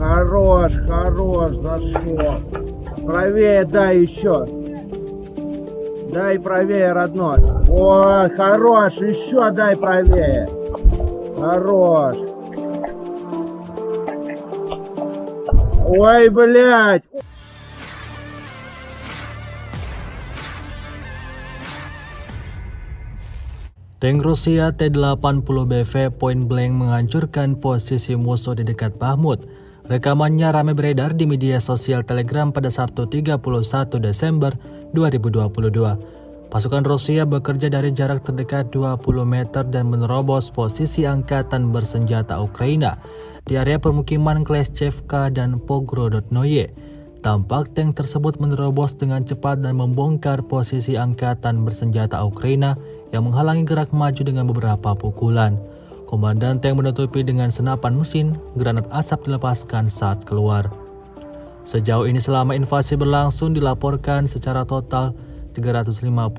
Хорош, зашел. Правее дай еще. Дай правее, родной. О, хорош, еще дай правее. Хорош. Ой, блядь. Tank Rusia T-80BV point blank menghancurkan posisi musuh di dekat Bahmut. Rekamannya ramai beredar di media sosial Telegram pada Sabtu 31 Desember 2022. Pasukan Rusia bekerja dari jarak terdekat 20 meter dan menerobos posisi angkatan bersenjata Ukraina di area permukiman Kleshchevka dan Pogrodnoye. Tampak tank tersebut menerobos dengan cepat dan membongkar posisi angkatan bersenjata Ukraina yang menghalangi gerak maju dengan beberapa pukulan. Komandan tank menutupi dengan senapan mesin, granat asap dilepaskan saat keluar. Sejauh ini selama invasi berlangsung dilaporkan secara total 355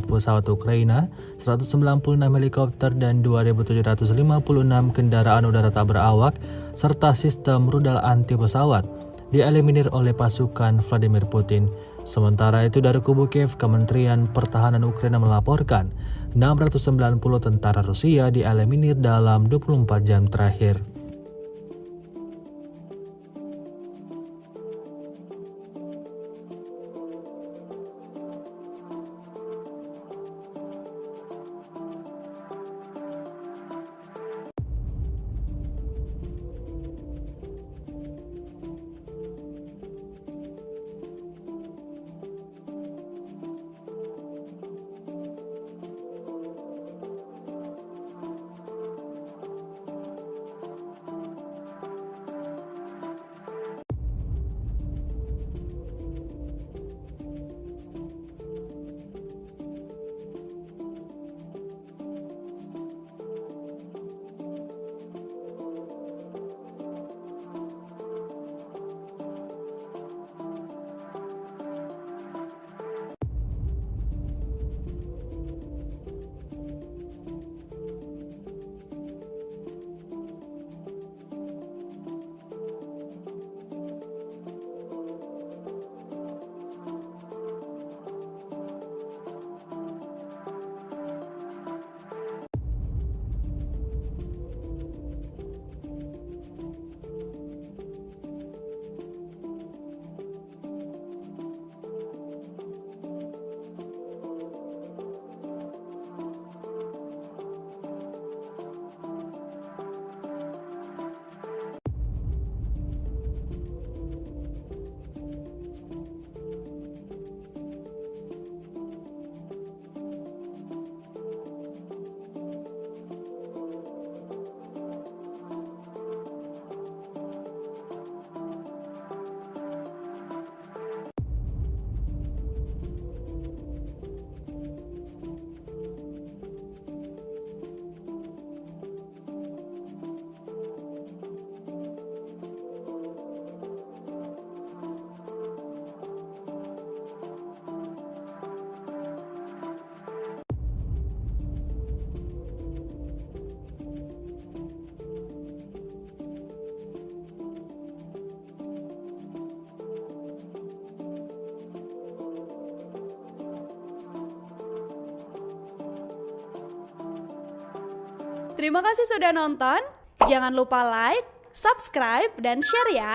pesawat Ukraina, 196 helikopter dan 2.756 kendaraan udara tak berawak serta sistem rudal anti pesawat dieliminir oleh pasukan Vladimir Putin. Sementara itu dari kubu Kiev, Kementerian Pertahanan Ukraina melaporkan 690 tentara Rusia dieliminir dalam 24 jam terakhir. Terima kasih sudah nonton. Jangan lupa like, subscribe, dan share ya.